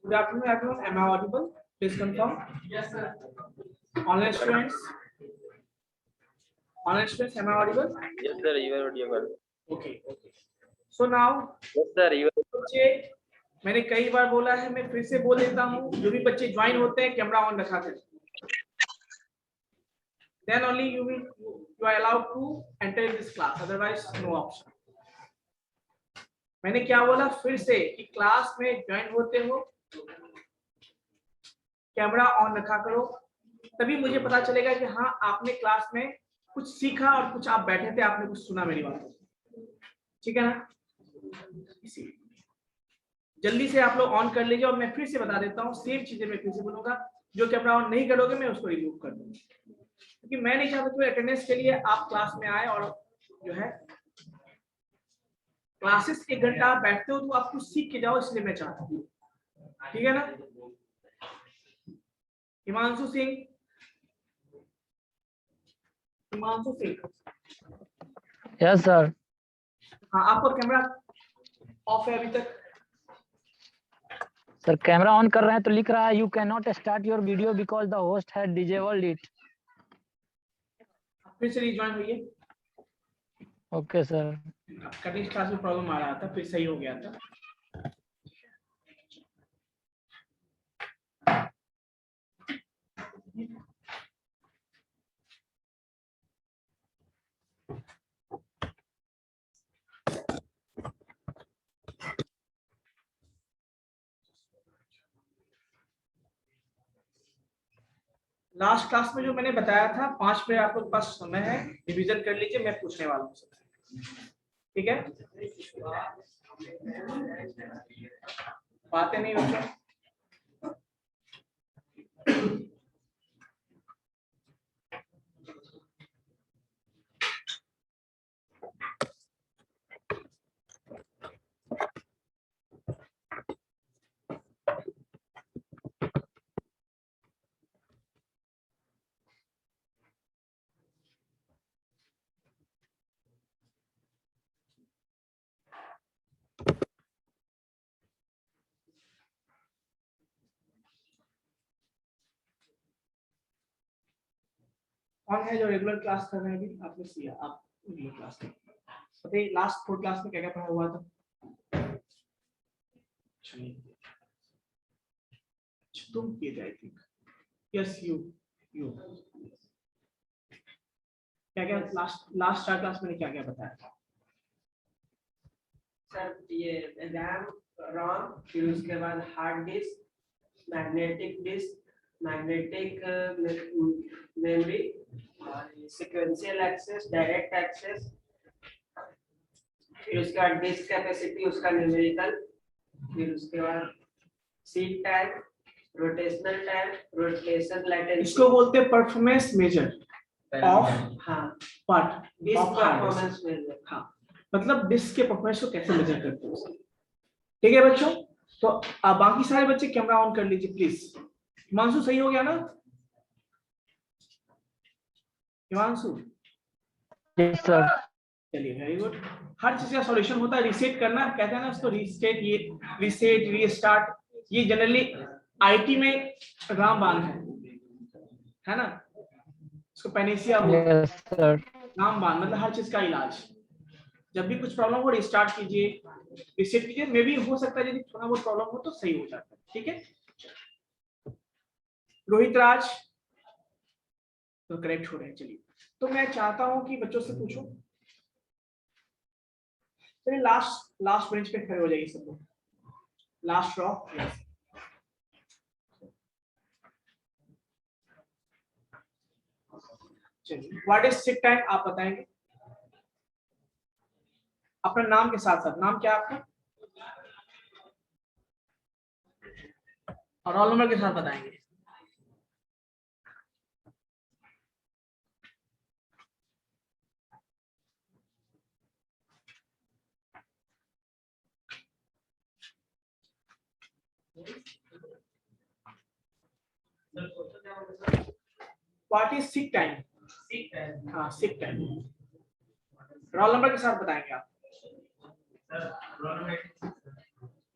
Good afternoon, everyone. Am I audible? Please confirm. Yes, sir. Online students. Online students, am I audible? Yes, sir. You are audible. Okay. Okay. So now, Yes, sir. You are. बच्चे मैंने कई बार बोला है, मैं फिर से बोल देता हूँ, जो भी बच्चे ज्वाइन होते हैं कैमरा ऑन रखा करें. Then only you are allowed to enter in this class. Otherwise, no option. मैंने क्या बोला फिर से कि क्लास में ज्वाइन होते हो कैमरा ऑन रखा करो, तभी मुझे पता चलेगा कि हाँ आपने क्लास में कुछ सीखा और कुछ आप बैठे थे, आपने कुछ सुना मेरी बात. ठीक है ना? जल्दी से आप लोग ऑन कर लीजिए. और मैं फिर से बता देता हूँ, सेम चीजें मैं फिर से बोलूंगा. जो कैमरा ऑन नहीं करोगे मैं उसको रिमूव कर दूंगा, क्योंकि मैं नहीं चाहता कोई अटेंडेंस के लिए आप क्लास में आए और जो है क्लासेस 1 घंटा आप बैठते हो तो आप कुछ सीख के जाओ, इसलिए मैं चाहता हूँ. ठीक है ना? हिमांशु सिंह. हिमांशु सिंह. Yes sir. हाँ, आपका कैमरा ऑफ है अभी तक. सर कैमरा ऑन कर रहे हैं तो लिख रहा है you can not start your video because the host had disabled it. फिर से रिज्वाइन हुई. Okay sir. कटिंग क्लास में प्रॉब्लम आ रहा था, फिर सही हो गया था. लास्ट क्लास में जो मैंने बताया था 5 मिनट आप लोग के पास समय है, रिवीजन कर लीजिए. मैं पूछने वाला हूँ. ठीक है? बातें नहीं होती. कौन है जो रेगुलर क्लास कर रहे हैं अभी? आपने किया आप रेगुलर क्लास में बताइए. लास्ट 4 क्लास में क्या क्या पढ़ा हुआ था? तुम किए थे आई थिंक. यस यू क्या क्या लास्ट 4 क्लास में क्या क्या बताया था? सर ये रैम रोम, फिर उसके बाद hard disk, magnetic disk, magnetic memory, sequential access, direct access, फिर उसके बाद डिस्क कैपेसिटी उसका न्यूमेरिकल, फिर उसके बाद seek time, rotational time, rotation latency. इसको बोलते हैं परफॉर्मेंस मेजर ऑफ हाँ part disk of performance measure. हाँ, मतलब डिस्क के परफॉर्मेंस को कैसे मेजर करते हो. ठीक है बच्चों? तो अब बाकी सारे बच्चे कैमरा ऑन कर लीजिए प्लीज. हिमांशु सही हो गया ना? Himanshu yes sir. चलिए वेरी गुड. हर चीज का सॉल्यूशन होता है रीसेट करना, कहते हैं ना उसको रीस्टेट, ये रीसेट रीस्टार्ट, ये जनरली आईटी में रामबाण है ना? इसको पेनिसिया बोलते हैं. Yes sir. रामबाण मतलब हर चीज का इलाज. जब भी कुछ प्रॉब्लम हो रिस्टार्ट कीजिए, रीसेट कीजिए. मे भी हो सकता है यदि थोड़ा बहुत प्रॉब्लम हो तो सही हो जाता है. ठीक है? रोहित राज तो करेक्ट हो रहे हैं. चलिए, तो मैं चाहता हूं कि बच्चों से पूछूं. चलिए लास्ट बेंच पे खड़े हो जाइए सब लोग. Last raw. चलिए, व्हाट इज सिक टाइम आप बताएंगे अपना नाम के साथ साथ. नाम क्या है आपका और रोल नंबर के साथ बताएंगे. What is sick time? हाँ सिक टाइम. रोल नंबर के साथ बताएंगे आप.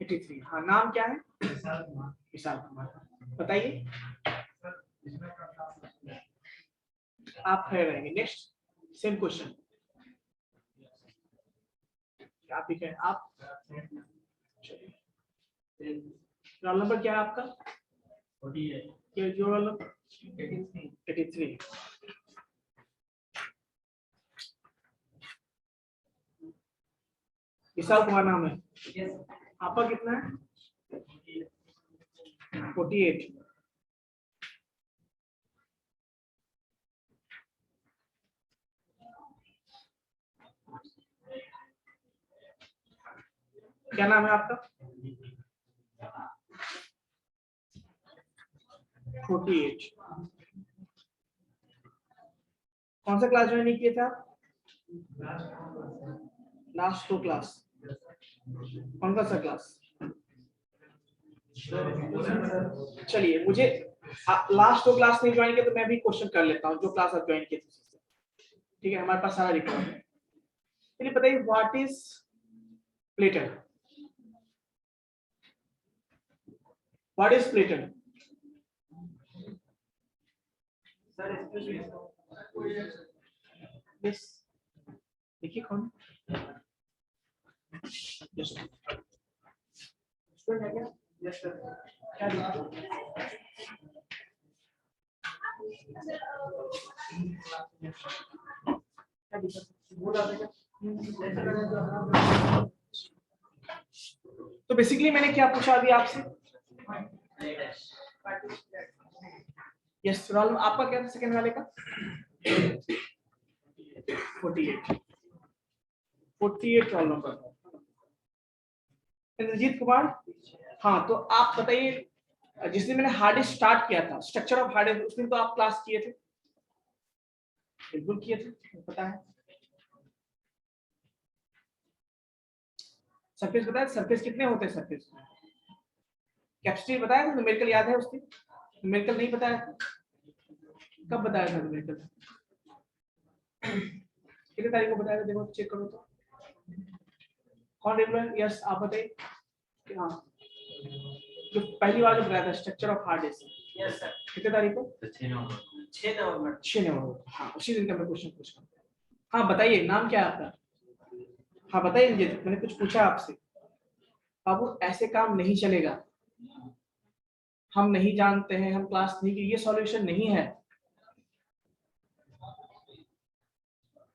83। हाँ, नाम क्या है? विशाल कुमार। बताइए, आप खड़े रहेंगे। नेक्स्ट सेम क्वेश्चन, आप ही आप रोल नंबर क्या है आपका? Roll number 83। विशाल कुमार नाम है। आपका कितना है? 48। क्या नाम है आपका? 48। कौन सा क्लास ज्वाइन किए थे आप? Last 2 class. कौन सा क्लास? चलिए, मुझे लास्ट 2 क्लास नहीं ज्वाइन किया तो मैं भी क्वेश्चन कर लेता हूँ जो क्लास आप ज्वाइन किए थे। ठीक है, हमारे पास सारा रिकॉर्ड है। चलिए बताइए, what is platen? What is platen? Yes, देखिए कौन स्टूडेंट है क्या? Yes sir. क्या तो बेसिकली मैंने क्या पूछा अभी आपसे? यस, रोल आपका क्या था सेकंड वाले का? 48 रोल नंबर। इंद्रजीत कुमार। हाँ, तो आप बताइए, जिस दिन मैंने हार्ड डिस्क स्टार्ट किया था, स्ट्रक्चर ऑफ हार्ड डिस्क, उस दिन तो आप क्लास किए थे? बिल्कुल किए थे, पता है। सरफेस बताया, सरफेस कितने होते हैं? सरफेस कैपेसिटी बताया था, न्यूमेरिकल याद है उसकी? न्यूमेरिकल नहीं बताया? कब बताया था न्यूमेरिकल? कितने तारीख को बताया था? देखो चेक करो तो। कौन रेगुलर? यस, आप बताइए। हाँ, जो पहली बार जो बताया था structure of hard disk. Yes sir. कितने तारीख को? 6 नवंबर। 6 नवंबर। हाँ, उसी दिन का मैं क्वेश्चन पूछ रहा हूँ। हाँ बताइए, नाम क्या है आपका? हाँ बताइए, मैंने कुछ पूछा आपसे। बाबू, ऐसे काम नहीं चलेगा। हम नहीं जानते हैं, हम क्लास नहीं की, ये सॉल्यूशन नहीं है।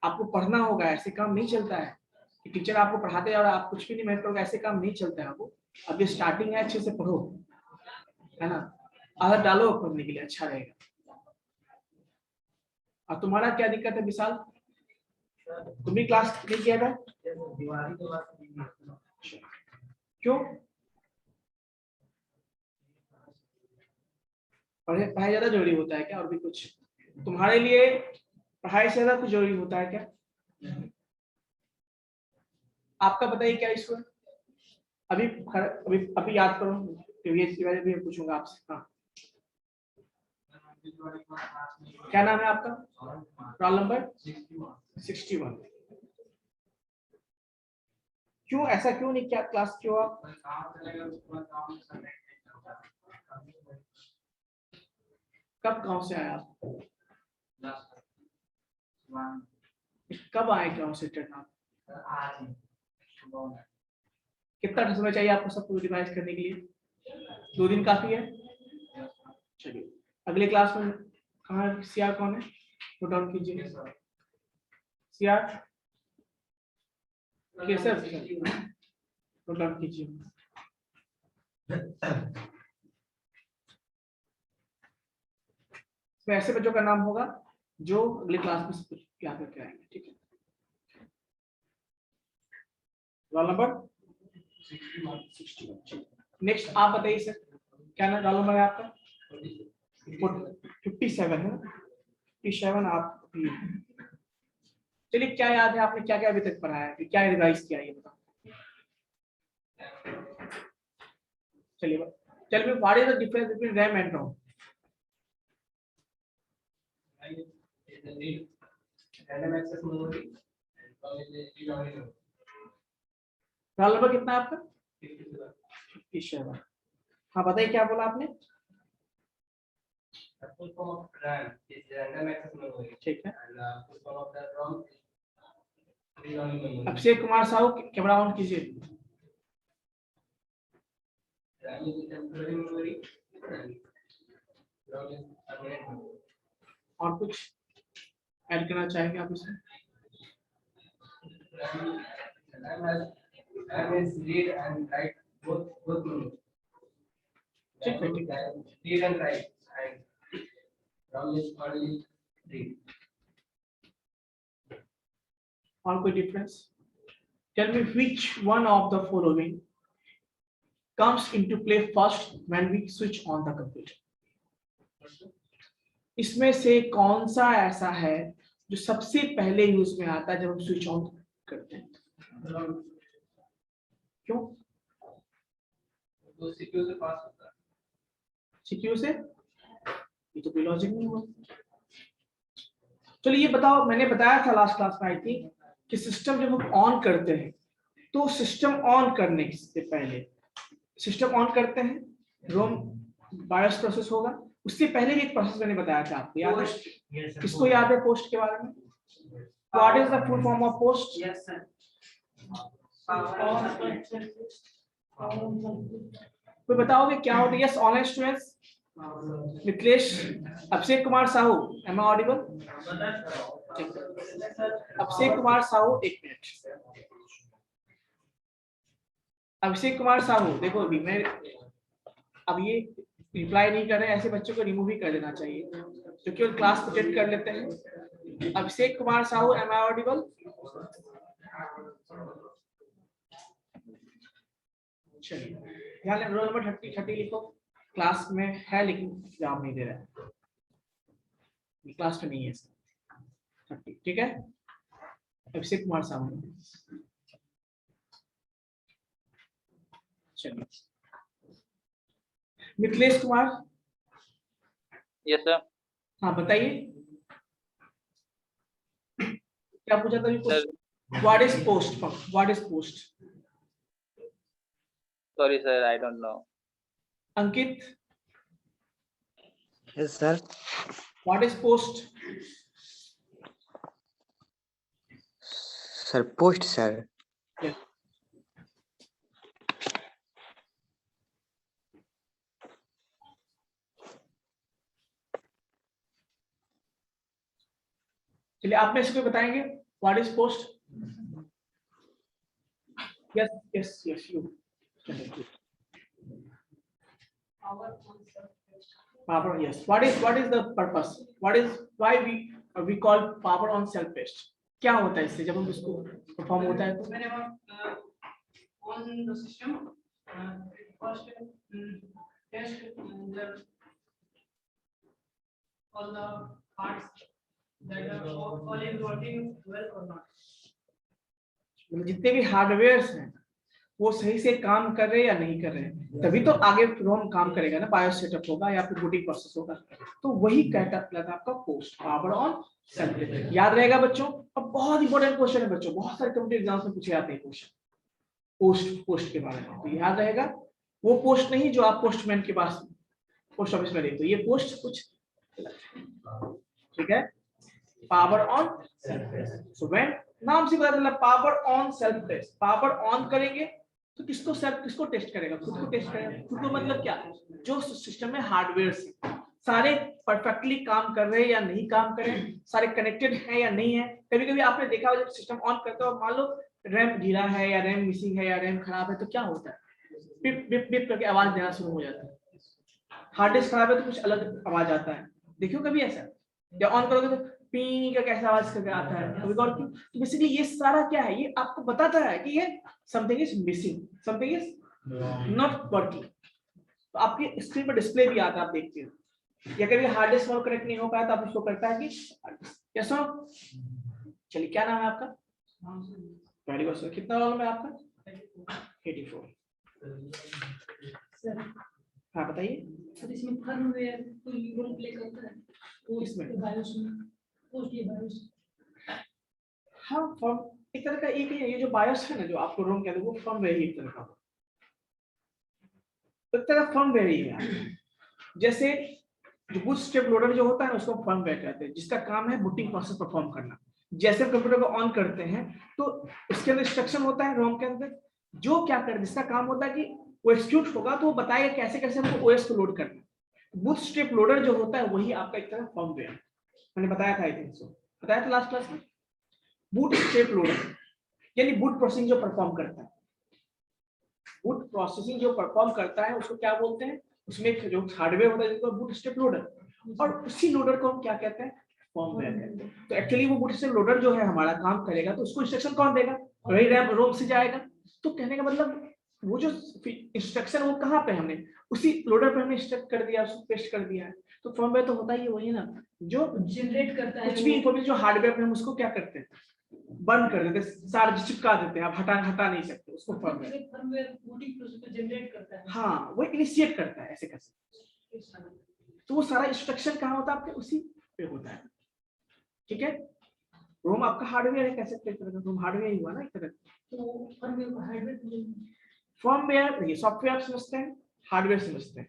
आपको पढ़ना होगा, ऐसे काम नहीं चलता है कि टीचर आपको पढ़ाते और आप कुछ भी नहीं मेहनत करोगे, ऐसे काम नहीं चलता है। आपको अभी स्टार्टिंग है, अच्छे से पढ़ो, है ना? आदत डालो पढ़ने के लिए, अच्छा रहेगा। और तुम्हारा क्या दिक्कत है विशाल? तुम भी क्लास नहीं किया था? क्यों? पढ़ाई ज्यादा जरूरी होता है क्या, और भी कुछ तुम्हारे लिए पढ़ाई से ज्यादा कुछ जरूरी होता है क्या? आपका बताइए क्या इशू है? अभी अभी याद करो, प्रीवियस के बारे में पूछूंगा आपसे। हाँ, क्या नाम है आपका? Roll number 61। क्यों ऐसा क्यों नहीं क्या क्लास क्यों आप? कब गांव से आया आप? कब आए गांव से टर्न? कितना समय चाहिए आपको सब कुछ रिवाइज करने के लिए? 2 दिन काफी है? चलिए, अगले क्लास में कहाँ सीआर कौन है? नोट डाउन कीजिए। सीआर केसर, नोट डाउन कीजिए। तो ऐसे बच्चों का नाम होगा जो अगले क्लास में सब कुछ याद करके आएंगे। ठीक है, रोल नंबर 61। नेक्स्ट आप बताइए सर, क्या ना रोल नंबर है आपका? 57 है। 57 आप भी। चलिए, क्या याद है आपने क्या क्या अभी तक पढ़ा है, क्या रिवाइज किया ये बताओ। चलिए, चलिए, what is the difference between RAM and ROM? Roll number कितना है आपका? 57। हाँ बताइए क्या बोला आपने? full form of RAM is random access memory ठीक है, and full form of the ROM is read-only memory. Abhishek Kumar Sahu camera on कीजिए। RAM is temporary memory and ROM is permanent memory. और कुछ ऐड करना चाहेंगे आप इसमें? RAM is read and write both memory. ठीक है, ठीक है। Read and write and ROM is only read. और कोई difference? Tell me which one of the following comes into play first when we switch on the computer. इसमें से कौन सा ऐसा है जो सबसे पहले यूज में आता है जब हम स्विच ऑन करते हैं? क्यों? तो CPU से पास होता है। सीपीयू से? ये तो कोई लॉजिक नहीं हुआ। चलिए ये बताओ, मैंने बताया था लास्ट क्लास में आई थी कि सिस्टम जब हम ऑन करते हैं तो सिस्टम ऑन करने से पहले सिस्टम ऑन करते हैं, रोम बायोस प्रोसेस होगा, उससे पहले भी एक प्रोसेस मैंने बताया था आपको, याद है? किसको याद है पोस्ट के बारे में? What is the full form of post? Yes sir. कोई बताओगे क्या होता है? Yes, online students, Mithilesh, Abhishek Kumar Sahu, am I audible? Abhishek Kumar Sahu, एक मिनट। अभिषेक कुमार साहू, देखो अभी मैं अब ये रिप्लाई नहीं कर रहे, ऐसे बच्चों को रिमूव ही कर देना चाहिए जो केवल क्लास अटेंड कर लेते हैं। Abhishek Kumar Sahu, am I audible? चलिए ध्यान, रोल नंबर 30 लिखो। क्लास में है लेकिन जवाब नहीं दे रहा है, क्लास में नहीं है इसका 30, ठीक है? अभिषेक कुमार साहू, चलिए मिथिलेश कुमार। Yes sir. हाँ बताइए क्या पूछा था अभी? Sir what is post? What is post? Sorry sir, I don't know. Ankit, Yes, sir. What is post? Sir, post, sir. चलिए आप में से कोई बताएंगे what is post? Yes yes yes, you. Power, yes. What is the purpose? Why we call power on self test? क्या होता है इससे जब हम इसको परफॉर्म होता है तो? On the system, first test all the parts that all is working well or not. मतलब जितने भी हार्डवेयर हैं वो सही से काम कर रहे हैं या नहीं कर रहे हैं, तभी तो आगे रोम काम करेगा ना, बायोस सेटअप होगा या फिर बूटिंग प्रोसेस होगा। तो वही कहता है आपका POST, power on self test. याद रहेगा बच्चों। अब बहुत इंपॉर्टेंट क्वेश्चन है बच्चों, बहुत सारे कॉम्पिटिटिव एग्जाम्स में पूछे जाते हैं क्वेश्चन पोस्ट के बारे में। तो याद रहेगा वो पोस्ट नहीं जो आप पोस्टमैन के पास पोस्ट ऑफिस में देखते हो, ये पोस्ट कुछ ठीक है। Power on self test, so when नाम से पता चला power on self test. Power on करेंगे तो किसको टेस्ट करेगा? खुद को टेस्ट करेगा। खुद को मतलब क्या? जो सिस्टम में हार्डवेयर सारे परफेक्टली काम कर रहे हैं या नहीं काम कर रहे हैं, सारे कनेक्टेड हैं या नहीं है। कभी कभी आपने देखा हो जब सिस्टम ऑन करते हो, मान लो रैम ढीला है या रैम मिसिंग है या रैम खराब है, तो क्या होता है? बिप बिप बिप करके आवाज देना शुरू हो जाता है। हार्ड डिस्क खराब है तो कुछ अलग आवाज आता है, देखियो कभी ऐसा? या ऑन करोगे तो पी का कैसा आवाज करके आता है कभी और क्यों? तो बेसिकली ये सारा क्या है, ये आपको बताता है कि ये something is missing, something is not working. तो आपके स्क्रीन पर डिस्प्ले भी आता है, आप देखते हो। या कभी हार्ड डिस्क और कनेक्ट नहीं हो पाया तो आप इसको करता है कि यस नो। चलिए क्या नाम है आपका? Very good sir. कितना रोल में आपका? 84। सर हाँ बताइए। सर इसमें फर्मवेयर कोई रोल प्ले करता है? तो इसमें बायोस में पोस्ट ये बायोस। हाँ फर्म एक तरह का एक ही है, ये जो बायोस है ना जो आपको रोम कहते हैं वो फर्मवेयर ही एक तरह का। तो एक तरह फर्मवेयर ही है। जैसे जो बूटस्ट्रैप लोडर जो होता है उसको फर्मवेयर कहते हैं, जिसका काम है बूटिंग प्रोसेस परफॉर्म करना। जैसे कंप्यूटर को ऑन करते हैं तो उसके अंदर इंस्ट्रक्शन होता है रोम के अंदर, जो क्या कर जिसका काम होता है कि वो एग्जीक्यूट होगा तो वो बताएगा कैसे कैसे हमको ओएस को लोड करना है। बूटस्ट्रैप लोडर जो होता है वही आपका एक तरह फर्मवेयर, मैंने बताया था आई थिंक सो, बताया था लास्ट क्लास में। बूटस्ट्रैप लोडर यानी बूट प्रोसेसिंग जो परफॉर्म करता है, बूट प्रोसेसिंग जो परफॉर्म करता है उसको क्या बोलते हैं, उसमें जो हार्डवेयर होता है जिसको बूटस्ट्रैप लोडर, और उसी लोडर को हम क्या कहते हैं, फर्मवेयर कहते हैं। तो एक्चुअली वो बूटस्ट्रैप लोडर जो है हमारा काम करेगा तो उसको इंस्ट्रक्शन कौन देगा, वही रैम रोम से जाएगा। तो कहने का मतलब वो जो इंस्ट्रक्शन वो कहाँ पे हमने उसी लोडर पे हमने इंस्ट्रक्ट कर दिया, उसको पेस्ट कर दिया है। तो फर्मवेयर तो होता ही है वही ना, जो जनरेट करता है कुछ भी इंफॉर्मेशन जो हार्डवेयर पे हम उसको क्या करते हैं, बंद कर देते हैं, सारे चिपका देते हैं, आप हटा नहीं सकते उसको फर्मवेयर। फर्मवेयर बूटिंग प्रोसेस को जनरेट करता है। हाँ वो इनिशिएट करता है ऐसे कैसे, तो वो सारा इंस्ट्रक्शन कहाँ होता है आपके उसी पे होता है। ठीक है, रोम आपका हार्डवेयर है, कैसे एक तरह का रोम हार्डवेयर ही हुआ ना एक तरह। तो फर्मवेयर को हार्डवेयर, फर्मवेयर देखिए सॉफ्टवेयर आप समझते हैं, हार्डवेयर समझते हैं,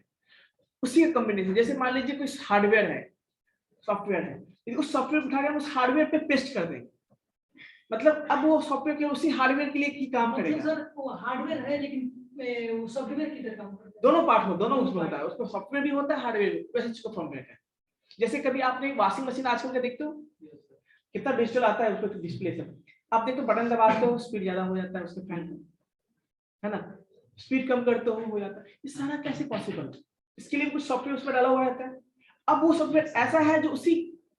उसी का कॉम्बिनेशन। जैसे मान लीजिए कोई हार्डवेयर है, सॉफ्टवेयर है, यदि उस सॉफ्टवेयर उठा के हम उस हार्डवेयर पे पेस्ट कर देंगे, मतलब अब वो सॉफ्टवेयर के उसी हार्डवेयर के लिए की काम करेगा। सर वो हार्डवेयर है लेकिन वो सॉफ्टवेयर की तरह काम करता है। दोनों पार्ट हो, दोनों उसमें होता है, उसको सॉफ्टवेयर भी होता है हार्डवेयर भी, वैसे इसको फर्मवेयर है। जैसे कभी आपने वॉशिंग मशीन आजकल का देखते हो कितना डिजिटल आता है, उसको डिस्प्ले से आप देखते हो, बटन दबाते हो स्पीड ज्यादा हो जाता है उसके फैन है ना, स्पीड कम करते हो जाता है। ये सारा कैसे पॉसिबल है, इसके लिए कुछ सॉफ्टवेयर उसमें डाला हुआ रहता है। अब वो सॉफ्टवेयर ऐसा है जो उसी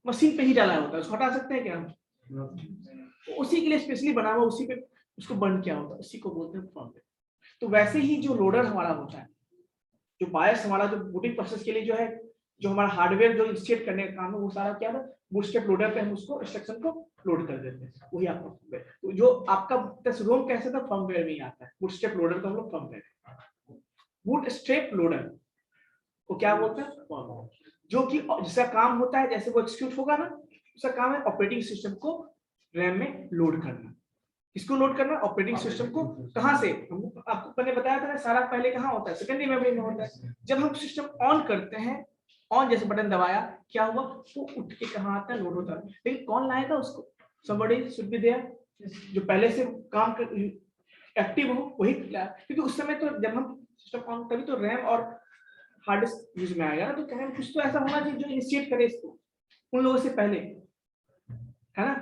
मशीन पे ही डाला होता है, उसको हटा सकते हैं क्या हम, तो उसी के लिए स्पेशली बना हुआ, उसी पे उसको बंद किया होता है, उसी को बोलते हैं फर्मवेयर। तो वैसे ही जो लोडर हमारा होता है, जो बायस हमारा जो बूटिंग प्रोसेस के लिए जो है, जो हमारा हार्डवेयर जो इंस्टेट करने का काम है, वो सारा क्या है, बूटस्ट्रैप लोडर पे हम उसको इंस्ट्रक्शन को लोड कर देते हैं, वही आपका फर्मवेयर। तो जो आपका रोम कैसे था फर्मवेयर में ही आता है, बूटस्ट्रैप लोडर को हम लोग फर्मवेयर, बूटस्ट्रैप लोडर को क्या बोलते हैं, फर्मवेयर, जो कि जिसका काम होता है जैसे वो एग्जीक्यूट होगा ना, उसका काम है ऑपरेटिंग सिस्टम को रैम में लोड करना। इसको लोड करना ऑपरेटिंग सिस्टम को, कहां से, आपको मैंने बताया था ना, सारा पहले कहां होता है, सेकेंडरी मेमोरी में होता है। जब हम सिस्टम ऑन करते हैं, ऑन जैसे बटन दबाया क्या हुआ, वो उठ के कहां आता है, लोड होता है। लेकिन कौन लाएगा उसको, somebody should be there, जो पहले से काम कर एक्टिव हो वही लाया, क्योंकि उस समय तो जब हम सिस्टम ऑन तभी तो रैम और हार्ड डिस्क यूज में आएगा ना, तो कहने में कुछ तो ऐसा होना चाहिए जो इनिशिएट करे इसको उन लोगों से पहले, है ना,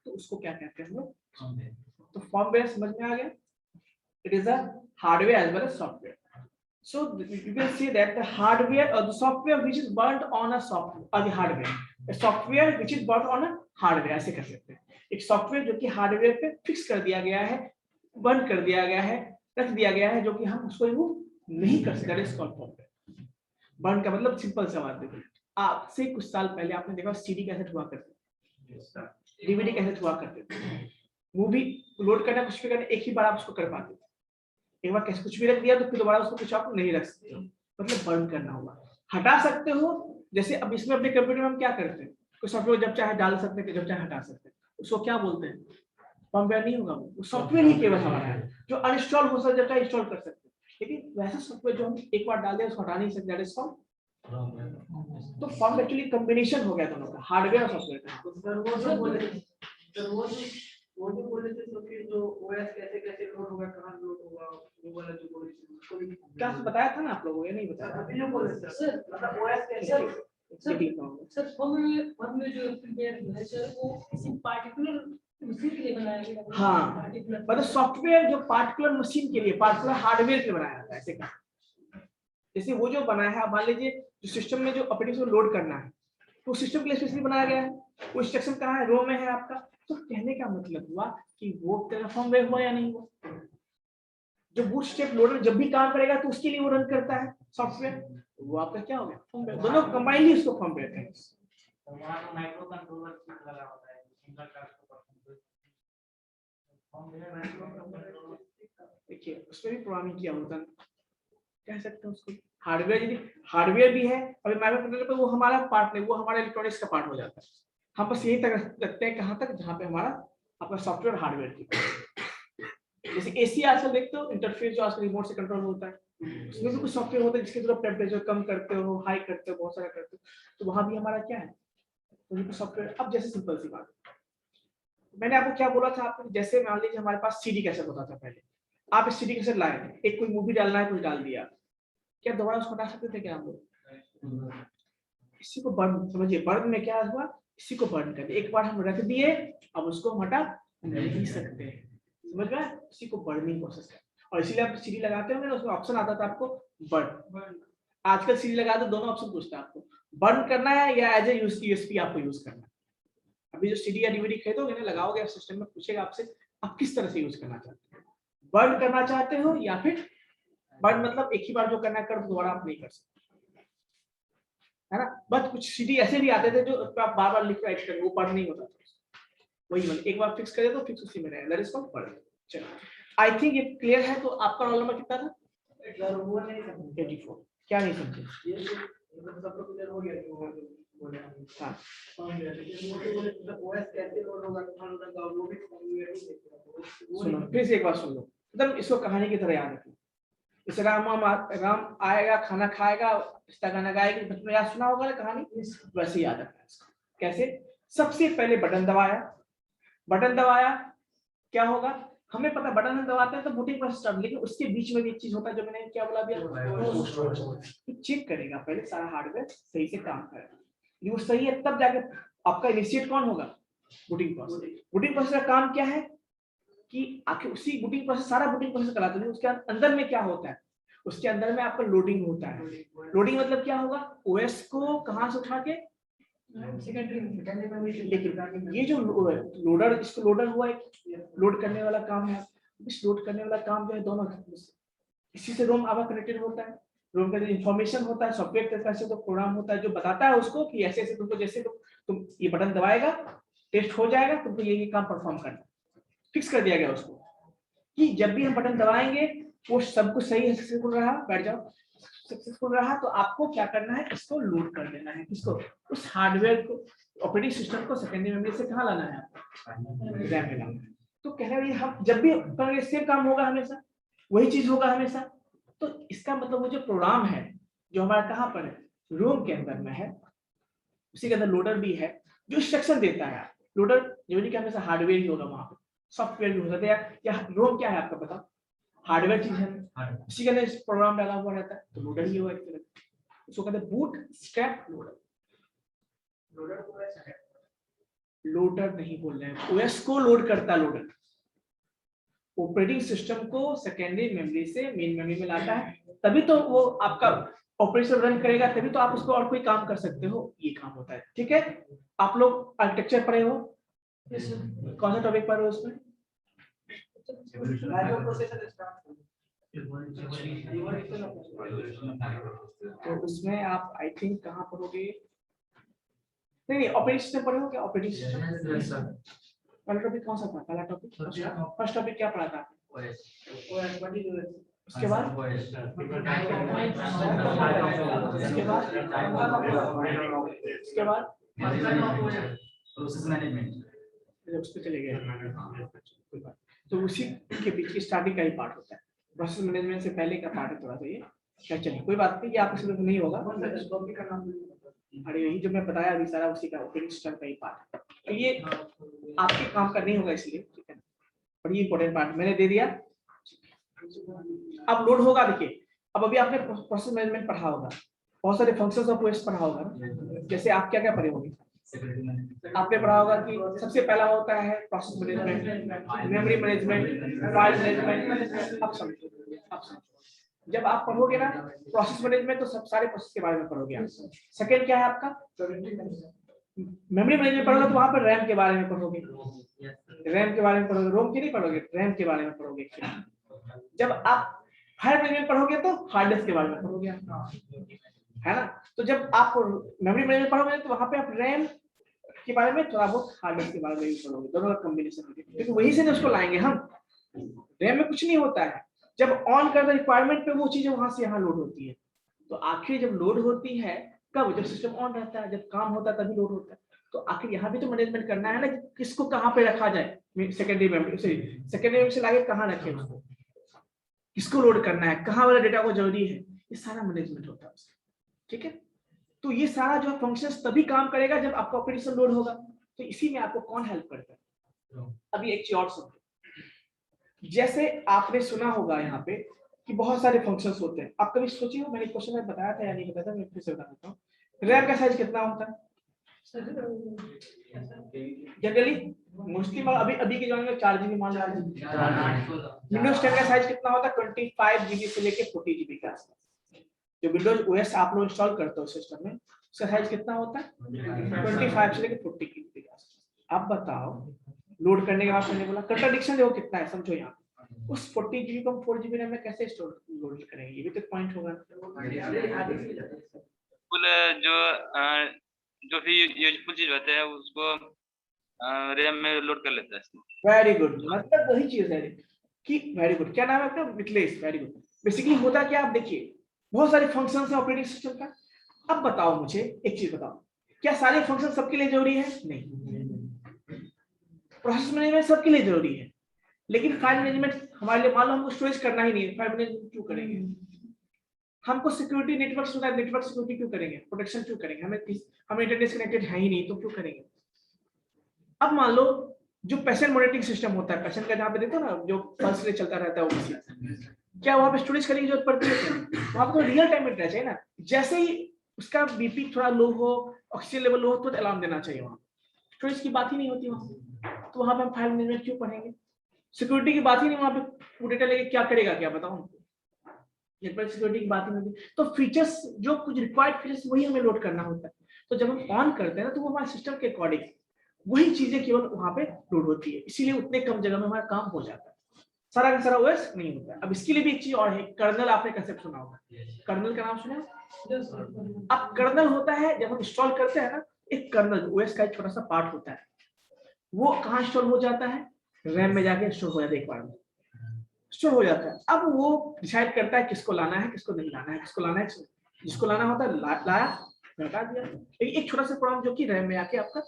तो उसको क्या कहते हैं हम लोग, तो फर्मवेयर समझ में आ गया। It is a hardware as well as software. So you can see that the hardware or the software which is burnt on a software or the hardware, a software which is burnt on a hardware, ऐसे कर सकते हैं। एक software जो कि hardware पे fix कर दिया गया है, बंद कर दिया गया है, रख दिया गया है, जो कि हम उसको रिमूव नहीं कर सकते। इस फर्मवेयर बर्न का मतलब सिंपल सा बात देखो, आपसे कुछ साल पहले आपने देखा सीडी कैसेट हुआ करते थे, डीवीडी कैसेट हुआ करते थे, मूवी लोड करना कुछ भी करना एक ही बार आप उसको कर पाते थे, एक बार कैसे कुछ भी रख दिया तो फिर दोबारा उसको कुछ आप नहीं रख सकते हो, मतलब बर्न करना होगा। हटा सकते हो, जैसे अब इसमें अपने कंप्यूटर में हम क्या करते हैं, कोई सॉफ्टवेयर जब चाहे डाल सकते हैं, जब चाहे हटा सकते हैं, उसको क्या बोलते हैं, फर्मवेयर नहीं होगा, वो सॉफ्टवेयर ही केवल हमारा है जो अनइंस्टॉल हो सकता है, जब चाहे इंस्टॉल कर सकते हैं। लेकिन वैसा सॉफ्टवेयर जो हम एक बार डाल दें उसको हटा नहीं सकते, दैट इज फर्म। तो फर्म एक्चुअली कॉम्बिनेशन हो गया दोनों का, हार्डवेयर और सॉफ्टवेयर का। वो जो बोले थे तो फिर जो ओएस कैसे कैसे लोड होगा, कहां लोड होगा, वो वाला जो बोले थे उसको भी क्या बताया था ना आप लोगों, ये नहीं बताया अभी जो बोले थे सर, मतलब ओएस कैसे सर फर्मवेयर जो प्रिपेयर है सर, वो किसी पार्टिकुलर मशीन के लिए बनाया गया है। हाँ, मतलब सॉफ्टवेयर जो पार्टिकुलर मशीन के लिए, पार्टिकुलर हार्डवेयर के लिए बनाया जाता है, ऐसे का जैसे वो जो बनाया है, मान लीजिए जो सिस्टम में जो ऑपरेटिंग सिस्टम लोड करना है, तो सिस्टम के लिए स्पेशली बनाया गया है, वो इंस्ट्रक्शन कहाँ है, रोम में है आपका। तो कहने का मतलब हुआ कि वो तेरा फर्मवेयर हुआ या नहीं हुआ। जो बूटस्ट्रैप लोडर जब भी काम करेगा तो उसके लिए वो रन करता है सॉफ्टवेयर, वो आपका क्या हो गया, फर्मवेयर। दोनों कंबाइंड ही उसको फर्मवेयर कहेंगे। माइक्रो कंट्रोलर चिप लगा होता है, सिंगल टास्क देखिए उसमें भी प्रोग्रामिंग किया होता है, कह सकते हैं उसको हार्डवेयर। यदि हार्डवेयर भी है, अभी माइक्रो कंट्रोलर पे वो हमारा पार्ट नहीं, वो हमारा इलेक्ट्रॉनिक्स का पार्ट हो जाता है। हम बस यही तक रखते हैं कहाँ तक, जहाँ पे हमारा अपना सॉफ्टवेयर हार्डवेयर की। जैसे एसी आजकल देखते हो इंटरफेस जो आजकल रिमोट से कंट्रोल होता है, उसमें भी कुछ सॉफ्टवेयर होता है जिसके थ्रू टेम्परेचर कम करते हो, हाई करते हो, बहुत सारा करते हो, तो वहां भी हमारा क्या है, तो सॉफ्टवेयर। अब जैसे सिंपल सी बात, मैंने आपको क्या बोला था, आपको जैसे मान लीजिए हमारे पास सीडी कैसेट होता था पहले, आप सीडी कैसेट लाए, एक कोई मूवी डालना है, कुछ डाल दिया, क्या दोबारा उसको हटा सकते थे क्या हम लोग? इसी को बर्न समझिए, बर्न में क्या हुआ, इसी को बर्न कर दिया, एक बार हम रख दिए, अब उसको हम हटा नहीं सकते, समझ में आया? इसी को बर्निंग प्रोसेस है। और इसीलिए आप सीडी लगाते होंगे ना, उसमें ऑप्शन आता था आपको बर्न। आजकल सीडी लगा दो, दोनों ऑप्शन पूछता है आपको, बर्न करना है या एज ए यूएसपी आपको यूज करना है। अभी जो सीडी या डीवीडी खरीदोगे ना, लगाओगे सिस्टम में, पूछेगा आपसे आप किस तरह से यूज करना चाहते हो, बर्न करना चाहते हो या फिर बर्न मतलब एक ही बार जो करना कर दोबारा आप नहीं कर सकते, है ना। बस कुछ सीडी ऐसे भी आते थे जो आप बार बार लिख राइट करेंगे, वो बर्न नहीं होता था, वही एक बार फिक्स करे तो फिक्स उसी में रहेगा, दैट इज कॉल्ड बर्न। चलो आई थिंक ये क्लियर है। तो आपका रोल नंबर कितना था? 84। क्या नहीं समझे? हाँ सुनो फिर से एक बार सुन लो, एकदम इसको कहानी की तरह याद रखो। जैसे राम आएगा, खाना खाएगा, रिश्ता गाना गाएगा, बचपन में याद सुना होगा ना कहानी, वैसे याद रखना इसको। कैसे? सबसे पहले बटन दबाया, क्या होगा हमें पता, बटन दबाते हैं तो बूटिंग प्रोसेस स्टार्ट, लेकिन उसके बीच में भी एक चीज होता है जो मैंने क्या बोला अभी, चेक करेगा पहले सारा हार्डवेयर सही से काम कर रहा है, ये वो सही है, तब जाके आपका इनिशिएट कौन होगा, बूटिंग प्रोसेस। बूटिंग प्रोसेस का काम क्या है कि आखिर उसी बूटिंग प्रोसेस, सारा बूटिंग प्रोसेस कराते हैं, उसके अंदर में क्या होता है, उसके अंदर में आपका लोडिंग होता है। लोडिंग मतलब क्या होगा, ओएस को कहां से उठा के, लेकिन ये जो लोडर, इसको लोडर हुआ, एक लोड करने वाला काम है, इस लोड करने वाला काम जो है दोनों इसी से रोम आपका कनेक्टेड होता है। रोम का जो इन्फॉर्मेशन होता है सॉफ्टवेयर तरफ से, तो प्रोग्राम होता है जो बताता है उसको कि ऐसे ऐसे तुमको, जैसे तुम ये बटन दबाएगा, टेस्ट हो जाएगा, तुमको ये काम परफॉर्म करना, फिक्स कर दिया गया उसको कि जब भी हम बटन दबाएंगे वो सब कुछ सही है, सक्सेसफुल रहा, बैठ जाओ, सक्सेसफुल रहा, तो आपको क्या करना है, इसको लोड कर देना है, किसको, उस हार्डवेयर को, ऑपरेटिंग सिस्टम को सेकेंडरी मेमोरी से कहाँ लाना है आपको, रैम में लाना है। तो कह रहे हैं हम जब भी करेंगे सेम काम होगा, हमेशा वही चीज होगा हमेशा। तो इसका मतलब वो जो प्रोग्राम है जो हमारा कहाँ पर है, रोम के अंदर में है, उसी के अंदर लोडर भी है जो इंस्ट्रक्शन देता है। लोडर जो नहीं कि हमेशा हार्डवेयर ही होगा, वहां पर सॉफ्टवेयर भी हो सकता है, या रोम क्या है आपका पता, हार्डवेयर चीज है, उसी के अंदर प्रोग्राम डाला हुआ रहता है, तो लोडर ही होगा एक तरह, उसको कहते हैं बूट स्ट्रैप लोडर। लोडर नहीं बोल रहे हैं, ओएस को लोड करता है लोडर, ऑपरेटिंग सिस्टम को सेकेंडरी मेमोरी से मेन मेमोरी में लाता है, तभी तो वो आपका ऑपरेशन रन करेगा, तभी तो आप उसको और कोई काम कर सकते हो, ये काम होता है। ठीक है, आप लोग आर्किटेक्चर पढ़े हो, कौन सा टॉपिक पढ़े हो उसमें, तो उसमें आप आई थिंक कहाँ पढ़ोगे, नहीं ऑपरेटिंग सिस्टम पढ़े हो क्या, ऑपरेटिंग सिस्टम पहला टॉपिक कौन सा था, पहला टॉपिक फर्स्ट टॉपिक क्या पढ़ा था, उसके बाद उसके बाद प्रोसेस मैनेजमेंट, उस पे चले गए, तो उसी के पीछे स्टार्टिंग का ही पार्ट होता है, प्रोसेस मैनेजमेंट से पहले का पार्ट है थोड़ा सा ये, क्या चलिए कोई बात नहीं, ये आपको समझ में नहीं होगा, अरे यही जो मैं बताया अभी सारा उसी का ऑपरेटिंग सिस्टम का ही पार्ट है, तो ये आपके काम का नहीं होगा इसलिए, ठीक है, बड़ी इंपॉर्टेंट पार्ट मैंने दे दिया। अब लोड होगा, देखिए अब अभी आपने प्रोसेस मैनेजमेंट पढ़ा होगा, बहुत सारे फंक्शंस ऑफ ओएस पढ़ा होगा, जैसे आप क्या क्या पढ़े होंगे, आपने पढ़ा होगा कि सबसे पहला होता है process management, memory management, file management. अब समझो जब आप पढ़ोगे ना प्रोसेस मैनेजमेंट तो सब सारे प्रोसेस के बारे में पढ़ोगे आप। सेकंड क्या है आपका, मेमोरी मैनेजमेंट पढ़ोगे तो वहां पर रैम के बारे में पढ़ोगे, रैम के बारे में पढ़ोगे, रोम की नहीं पढ़ोगे, रैम के बारे में पढ़ोगे। जब आप फाइल मैनेजमेंट पढ़ोगे तो हार्ड डिस्क के बारे में पढ़ोगे, है ना। तो जब आप मेमोरी मैनेजमेंट पढ़ोगे तो वहां पे आप रैम के बारे में थोड़ा बहुत, हार्ड डिस्क के बारे में भी पढ़ोगे, दोनों का कॉम्बिनेशन, क्योंकि वही से उसको लाएंगे हम। रैम में कुछ नहीं होता है, जब ऑन कर दो रिक्वायरमेंट पे वो चीजें वहां से यहाँ लोड होती है, तो आखिर जब लोड होती है कब, जब सिस्टम ऑन रहता है, जब काम होता है तभी लोड होता है। तो आखिर यहाँ भी तो मैनेजमेंट करना है ना, किसको कहाँ पे रखा जाए, सेकेंडरी मेमोरी, सेकेंडरी मेमोरी से लाके कहाँ रखें उसको, किसको लोड करना है, कहाँ वाला डेटा को जरूरी है, ये सारा मैनेजमेंट होता है उसका। ठीक है, तो ये सारा जो फंक्शंस तभी काम करेगा जब आपका ऑपरेटिंग सिस्टम लोड होगा। तो इसी में आपको कौन हेल्प करता है? अभी एक चीज और सुनो, जैसे आपने सुना होगा यहाँ पे कि बहुत सारे फंक्शंस होते हैं। आप कभी सोचिए, मैंने क्वेश्चन में बताया था या नहीं बताया था, मैं फिर से बता देता हूँ। रैम का साइज कितना होता है जनरली? मोस्टली अभी के जमाने में 4 GB मान लो। विंडोज 10 का साइज कितना होता है? 25 GB से लेके 40 GB के आसपास। जो विंडोज ओएस आप लोग इंस्टॉल करते हो सिस्टम में, उसका साइज कितना होता है? 25 से लेके 40 GB के आसपास। आप बताओ, लोड करने के बाद मैंने बोला कंट्राडिक्शन देखो कितना है, समझो यहाँ उस 40 GB को हम 4 GB रैम में कैसे स्टोर लोड करेंगे, ये भी तो पॉइंट होगा। जो भी यूजफुल चीज होता है उसको रैम में लोड कर लेता है। वेरी गुड, मतलब वही चीज है कि वेरी गुड। क्या नाम है आपका? Mithilesh, very good. बेसिकली होता क्या, आप देखिए बहुत सारे फंक्शंस है ऑपरेटिंग सिस्टम का। अब बताओ मुझे एक चीज बताओ, क्या सारे फंक्शन सबके लिए जरूरी है? नहीं। प्रोसेस मैनेजमेंट सबके लिए जरूरी है, लेकिन फाइल मैनेजमेंट हमारे लिए, मान लो हमको स्टोरेज करना ही नहीं है, फाइल मैनेजमेंट क्यों करेंगे? हमको सिक्योरिटी नेटवर्क सिक्योरिटी क्यों करेंगे? प्रोटेक्शन क्यों करेंगे? हमें इंटरनेट कनेक्टेड है ही नहीं, तो क्यों करेंगे? अब मान लो जो पेशेंट मॉनिटरिंग सिस्टम होता है, पेशेंट का जहाँ पे देखो ना जो पल्स रेट चलता रहता है वो, क्या वहाँ पे स्टोरेज करने की जरूरत पड़ती है? वहाँ पे तो रियल टाइम में चाहिए ना, जैसे ही उसका बीपी थोड़ा लो हो, ऑक्सीजन लेवल लो हो, तो अलार्म देना चाहिए। वहाँ स्टोरेज की बात ही नहीं होती वहाँ, तो वहाँ पे हम फाइल मैनेजमेंट क्यों पढ़ेंगे? सिक्योरिटी की बात ही नहीं, वहाँ पे डेटा लेके क्या करेगा, क्या बताओ उनको? नेटवर्क सिक्योरिटी की बात ही नहीं। तो फीचर्स जो कुछ रिक्वायर्ड फीचर्स वही हमें लोड करना होता है। तो जब हम ऑन करते हैं ना, तो वो हमारे सिस्टम के अकॉर्डिंग वही चीजें केवल वहां पे लोड होती है, इसीलिए उतने कम जगह में हमारा काम हो जाता है, सारा का सारा ओएस नहीं होता है। अब इसके लिए भी एक चीज और है, कर्नल। आपने कंसेप्ट सुना होगा, कर्नल का नाम सुना? अब कर्नल होता है जब हम इंस्टॉल करते हैं ना, एक कर्नल ओएस का एक छोटा सा पार्ट होता है, वो कहाँ स्टोर हो जाता है? रैम में जाके स्टोर हो जाता है, एक बार में स्टोर हो जाता है। अब वो डिसाइड करता है किसको लाना है, किसको नहीं लाना है, किसको लाना है, जिसको लाना होता है लाया, हटा दिया। एक छोटा सा प्रोग्राम जो कि रैम में आके आपका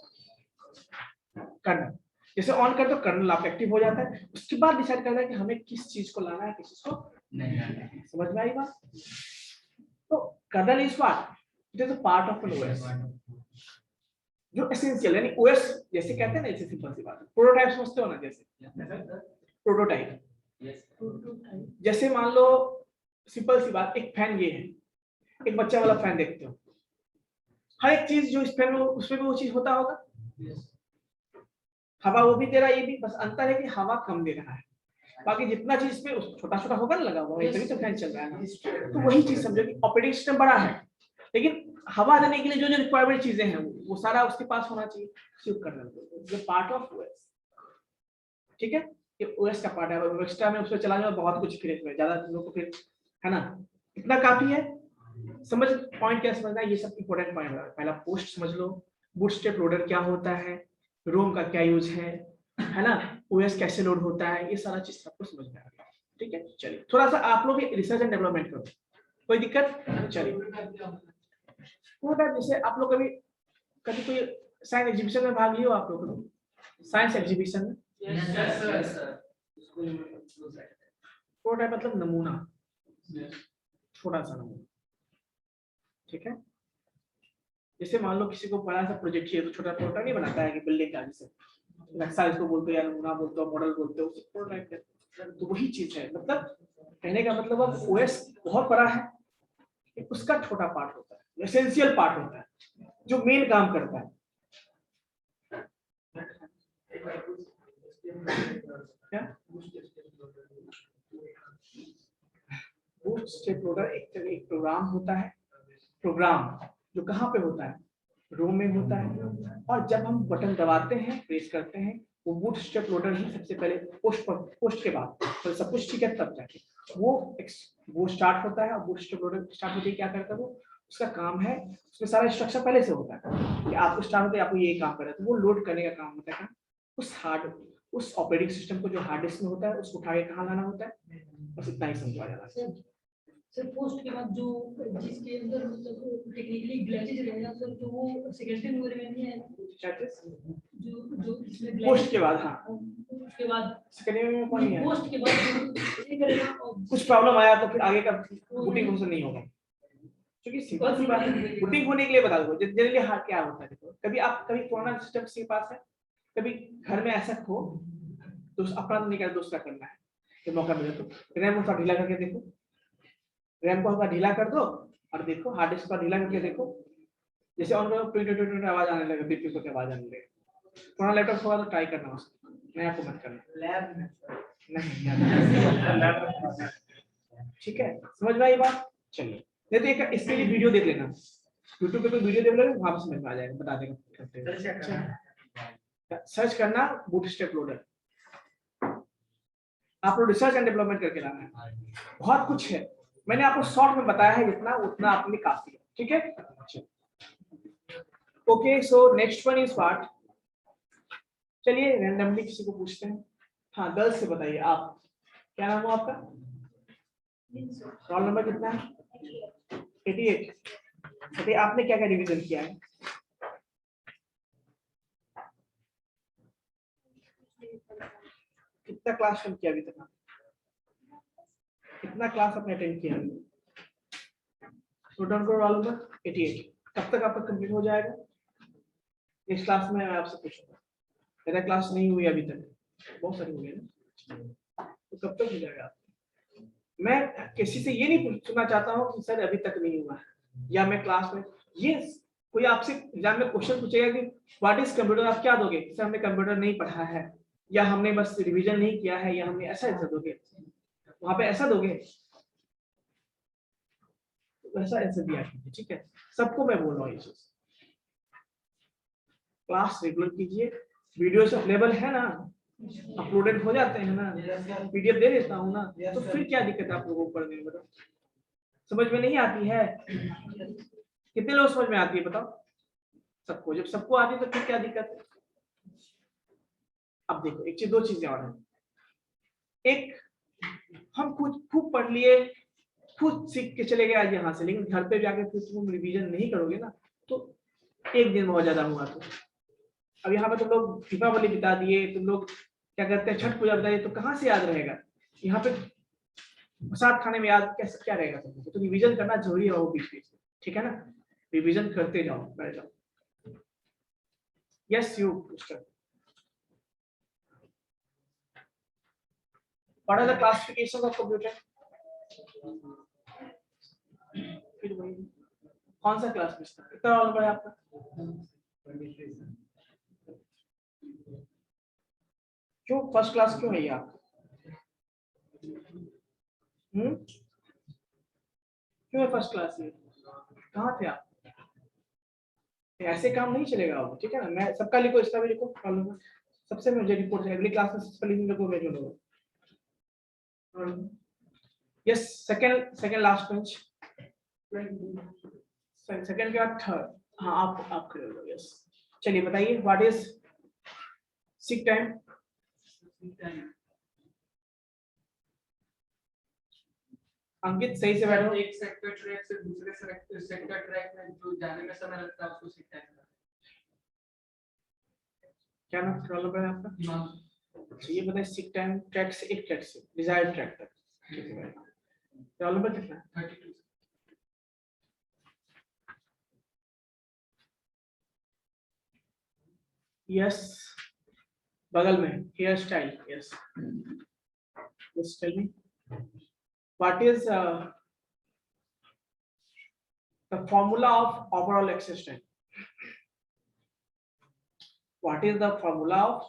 कर्नल, जैसे ऑन कर तो कर्नल आप एक्टिव हो जाता है। उसके बाद डिसाइड करना है कि हमें किस चीज को लाना है, किस चीज को नहीं लाना है। समझ में आई बात? तो kernel is what? It is a part of an OS, जो एसेंशियल, यानी ओएस जैसे कहते हैं ना, जैसे सिंपल सी बात है, प्रोटोटाइप समझते हो ना, जैसे प्रोटोटाइप, जैसे मान लो सिंपल सी बात, एक फैन ये है, एक बच्चा वाला फैन देखते हो, हर एक चीज जो इस फैन में उसमें भी वो चीज होता होगा, हवा वो भी दे रहा है, ये भी, बस अंतर है कि हवा कम दे रहा है, बाकी जितना चीज पे छोटा छोटा होगा ना लगा हुआ, तभी तो फैन चल रहा है ना। तो वही चीज समझो कि ऑपरेटिंग सिस्टम बड़ा है, लेकिन हवा देने के लिए जो जो रिक्वायरमेंट चीजें हैं वो सारा उसके पास होना चाहिए, शुरू करना चाहिए, पार्ट ऑफ ओएस। ठीक है, ये ओएस का पार्ट है। एक्स्ट्रा में उसमें चलाने में बहुत कुछ फिर ज्यादा चीजों को फिर, है ना, इतना काफी है। समझ पॉइंट क्या समझना है, ये सब इंपॉर्टेंट पॉइंट है। पहला पोस्ट समझ लो, बूटस्ट्रैप लोडर क्या होता है, रोम का क्या यूज है ना, ओएस कैसे लोड होता है, ये सारा चीज सबको समझ में आ गया। ठीक है, चलिए थोड़ा सा आप लोग रिसर्च एंड डेवलपमेंट करो, कोई दिक्कत? चलिए, जैसे आप लोग कभी कभी कोई साइंस एग्जीबिशन में भाग लियो, आप लोग साइंस एग्जीबिशन में? प्रोटोटाइप मतलब नमूना, छोटा सा नमूना। ठीक है, जैसे मान लो किसी को बड़ा सा प्रोजेक्ट चाहिए, तो छोटा प्रोटोटाइप नहीं बनाता है कि बिल्डिंग का, जैसे नक्शा इसको बोलते हो या नमूना बोलते हो, मॉडल बोलते हो, उसे प्रोटोटाइप कहते हैं। तो वही चीज है, मतलब कहने का मतलब अब ओएस बहुत बड़ा है, उसका छोटा पार्ट होता है, एसेंशियल पार्ट होता है, जो मेन काम करता है। क्या बूटस्ट्रैप लोडर एक प्रोग्राम होता है, प्रोग्राम जो कहाँ पे होता है? रोम में होता है। और जब हम बटन दबाते हैं, प्रेस करते हैं, वो बूटस्ट्रैप लोडर ही सबसे पहले पोस्ट के बाद तो सब कुछ ठीक है तब जाके वो स्टार्ट होता है। और बूटस्ट्रैप लोडर स्टार्ट होते ही क्या करता है वो, उसका काम है, उसमें सारा स्ट्रक्चर पहले से होता है कि आपको स्टार्ट होते आपको ये काम करना है, तो वो लोड करने का काम होता है। उस ऑपरेटिंग सिस्टम को जो हार्ड डिस्क में होता है उसको उठा के कहाँ लाना होता है, बस इतना ही समझा जाना है। सर पोस्ट के बाद जो जिसके अंदर मतलब टेक्निकली ग्लिचेज रहेगा सर, तो वो सेकेंडरी मेमोरी में नहीं है, जो जो इसमें पोस्ट के बाद, हाँ उसके बाद सेकेंडरी में कौन नहीं है, पोस्ट के बाद ये करेगा और कुछ प्रॉब्लम आया तो फिर आगे का बूटिंग प्रोसेस नहीं होगा, क्योंकि सिंपल सी बात है, बूटिंग होने के लिए बता दो जनरली हाँ क्या होता है। देखो कभी आप कभी पुराना सिस्टम के पास है, कभी घर में ऐसा हो तो अपना नहीं कर दूसरा करना है, तो मौका मिले तो रैम को ढीला करके देखो, रैम को हल्का ढीला कर दो और देखो हार्ड डिस्क को ढीला करके देखो, जैसे ऑन करो प्रिंट आवाज आने लगे, बीपी को आवाज आने लगे, पुराना लैपटॉप होगा तो ट्राई करना उसको, नया को मत करना लैब में नहीं, ठीक है समझ में आई बात। चलिए नहीं तो एक इसके लिए वीडियो देख लेना, यूट्यूब पे कोई वीडियो देख लेना, वहां समझ में आ जाएगा, बता देगा। सर्च करना बूटस्ट्रैप लोडर, आप लोग रिसर्च एंड डेवलपमेंट करके लाना है, बहुत कुछ है, मैंने आपको शॉर्ट में बताया है, जितना उतना आपके लिए काफी है, ठीक है। Okay so next one is what, चलिए रैंडमली किसी को पूछते हैं, हाँ गर्ल्स से बताइए, आप क्या नाम हो आपका, रोल नंबर कितना है, 88। तो आपने क्या क्या रिवीजन किया है, कितना क्लास अटेंड किया अभी तक, कितना क्लास आपने अटेंड किया, स्टूडेंट को रोल नंबर 88, कब तक आपका कंप्लीट हो जाएगा, इस क्लास में मैं आपसे पूछूंगा, मेरा क्लास नहीं हुई अभी तक, बहुत सारी हुई है ना, तो कब तक हो जाएगा। मैं किसी से ये नहीं पूछना चाहता हूँ कि सर अभी तक नहीं हुआ है, या मैं क्लास में, ये कोई आपसे एग्जाम में क्वेश्चन पूछेगा कि व्हाट इज कंप्यूटर, आप क्या दोगे, सर हमने कंप्यूटर नहीं पढ़ा है, या हमने बस रिवीजन नहीं किया है, या हमने ऐसा आंसर दोगे, वहां पे ऐसा दोगे, वैसा आंसर दिया कीजिए, ठीक है। सबको मैं बोल रहा हूँ ये चीज, क्लास रेगुलर कीजिए, वीडियोस अवेलेबल है ना, अपलोडेड हो जाते हैं ना, पीडीएफ दे देता हूँ ना, तो फिर क्या दिक्कत है आप लोगों को पढ़ने में, बताओ समझ में नहीं आती है, कितने लोग समझ में आती है बताओ, सबको, जब सबको आती है तो फिर क्या दिक्कत है। अब देखो एक चीज, दो चीजें और हैं, एक हम खुद खूब पढ़ लिए, खुद सीख के चले गए आज यहाँ से, लेकिन घर पे जाकर फिर तुम रिवीजन नहीं करोगे ना, तो एक दिन बहुत ज्यादा हुआ। तो अब यहाँ पे तुम लोग दीपावली बिता दिए, तुम लोग क्या करते हैं छठ पूजा बिता दिए, तो कहाँ से याद रहेगा, यहाँ पे प्रसाद खाने में याद कैसे क्या रहेगा तुमको, तो रिवीजन करना जरूरी है वो बीच बीच में, ठीक है ना, रिवीजन करते जाओ, बैठ जाओ। Yes you what are the classification of computer, फिर वही कौन सा क्लास में था, कितना रोल नंबर है आपका, क्यों फर्स्ट क्लास क्यों है ये आपका, क्यों है फर्स्ट क्लास ये, कहाँ थे आप, ऐसे काम नहीं चलेगा वो, ठीक है ना, मैं सबका लिखो, इसका भी लिखो, सबसे मुझे रिपोर्ट अगली क्लास में सबसे पहले लिखो, भेजो लोग। Yes second last bench, second के बाद थर्ड, हाँ आप खड़े हो, यस चलिए बताइए व्हाट इज सिक टाइम, अंकित सही से बैठो, एक सेक्टर ट्रैक से दूसरे सेक्टर ट्रैक में जो जाने में समय लगता है उसको सिक टाइम कहते क्या नाम रोल नंबर है आपका, अच्छा ये बताइए सिक टाइम ट्रैक से एक ट्रैक से डिजायर्ड ट्रैक तक, ठीक है रोल नंबर कितना है, 32 यस बगल में hair style, yes yes tell me what is the formula of overall access time, what is the formula of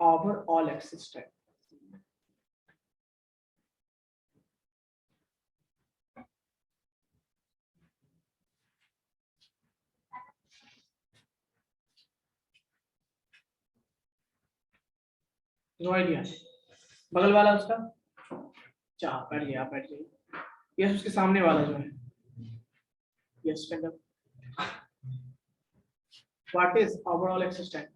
overall access time, no idea, बगल वाला उसका, अच्छा बैठ गया, आप बैठ जाइए, यस उसके सामने वाला जो है, yes stand up, what is overall access time,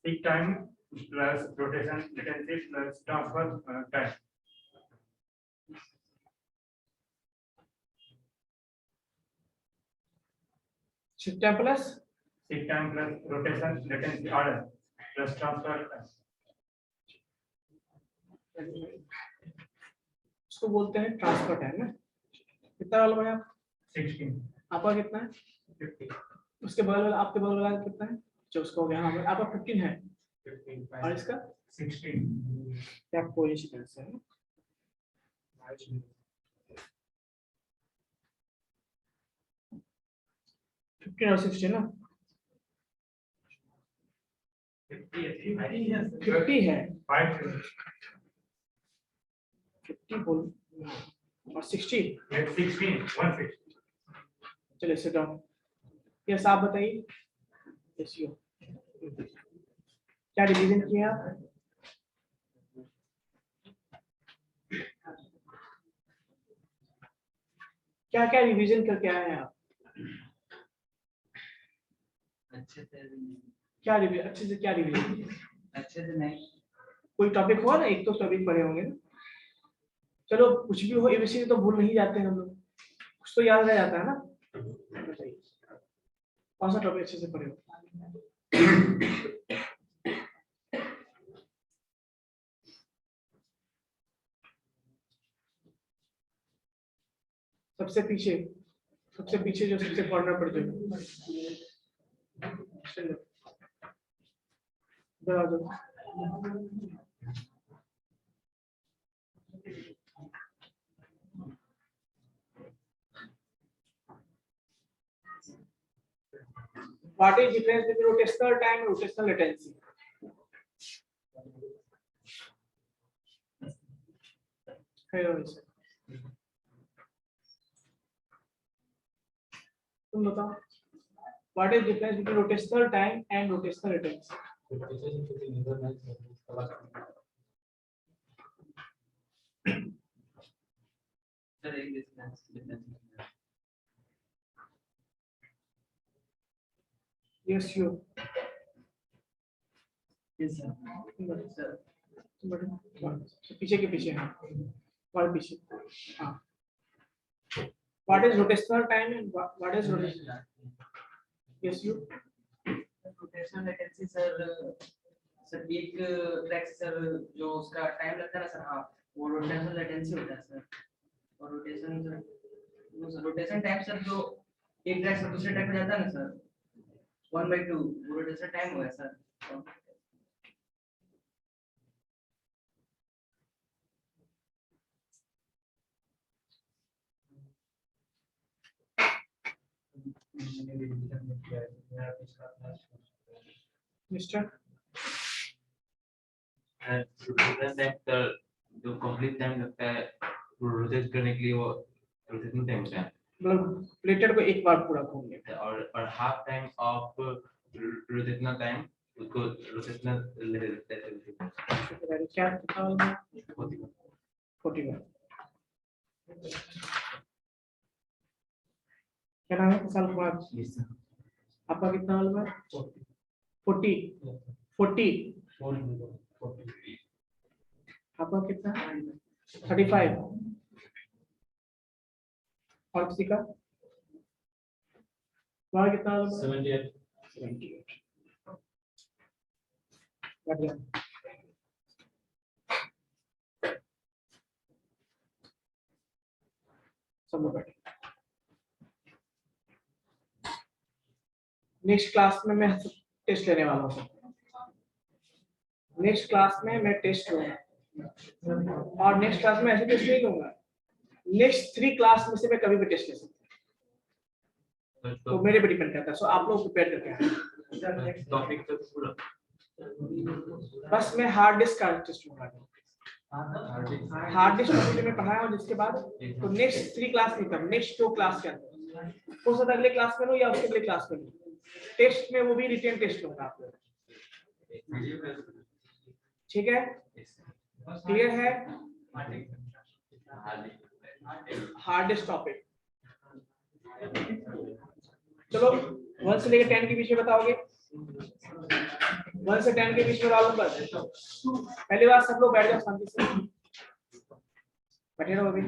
Peak time plus rotation latency plus transfer time. Shift time plus Peak time plus rotation latency order plus transfer time. इसको बोलते हैं ट्रांसफर टाइम ना। कितना वाला भाई आप? 16. आपका कितना है? 50. उसके बगल वाला, आपके बगल वाला कितना है? जो उसको हो गया, हाँ आपका 15 है 15. और इसका 16. क्या कोइंसिडेंस है? 15 और 16 ना 50 है 50 बोल और 60 16. चलिए सिट डाउन। यस आप बताइए। यस यू क्या डिवीजन किया आप? क्या क्या रिवीजन करके आए हैं आप? अच्छे से क्या रिवीजन, अच्छे से क्या रिवीजन? अच्छे से नहीं। कोई टॉपिक हुआ ना, एक तो टॉपिक पढ़े होंगे ना। चलो कुछ भी हो, एबीसीडी तो भूल नहीं जाते हम लोग, कुछ तो याद रह जाता है ना। बताइए कौन सा टॉपिक अच्छे से पढ़े हो? सबसे पीछे जो सबसे कॉर्नर पर जो चलो इधर आ जाओ। What is difference between rotational time and rotational latency? तुम बताओ, what is difference between rotational time and rotational latency? Sir एक distance Yes, you. Yes sir पीछे के पीछे हाँ, और पीछे हाँ। What is rotational time and what is rotational? Yes, you. Rotational latency sir एक ट्रैक सर जो उसका टाइम लगता है ना सर, हाँ वो रोटेशनल लेटेंसी होता है सर। और रोटेशन टाइम सर जो एक ट्रैक से दूसरे ट्रैक पे जाता है ना सर 1/2 वो रोटेशन टाइम होगा सर। Mister. जो कंप्लीट टाइम लगता है रोटेट करने के लिए वो रोटेटिंग टाइम होता है, मतलब प्लेटेड को एक बार पूरा घूम लेते और half time of rotational time उसको रोटेशनल हैं। क्या कितना वाला? 41। क्या नाम है साल कुमार? आपका कितना वाला? 40। आपका कितना? 35। और किसी का? तुम्हारा कितना वाला? 78। बढ़िया। सब लोग बैठे। नेक्स्ट क्लास में मैं टेस्ट लेने वाला हूँ। नेक्स्ट क्लास में मैं टेस्ट लूंगा और नेक्स्ट क्लास में ऐसे टेस्ट नहीं लूंगा। नेक्स्ट 3 क्लास में से मैं कभी भी टेस्ट ले सकता हूँ, तो मेरे पे डिपेंड करता है। सो आप लोग प्रिपेयर करके आए। टॉपिक तो पूरा बस मैं हार्ड डिस्क का टेस्ट लूंगा। हार्ड डिस्क मुझे मैं पढ़ाया हूँ, जिसके बाद तो नेक्स्ट 3 क्लास नहीं कर, नेक्स्ट 2 क्लास के अंदर हो सकता है अगले क्लास में लूं या उसके अगले क्लास में लूं। टेस्ट में वो भी रिटेन टेस्ट लूंगा आप लोग। ठीक है, क्लियर है? हार्ड डिस्क टॉपिक चलो 1 से लेकर 10 के बीच में बताओगे, 1 से 10 के बीच में रोल नंबर। पहली बार सब लोग बैठ जाओ शांति से, बैठे रहो अभी।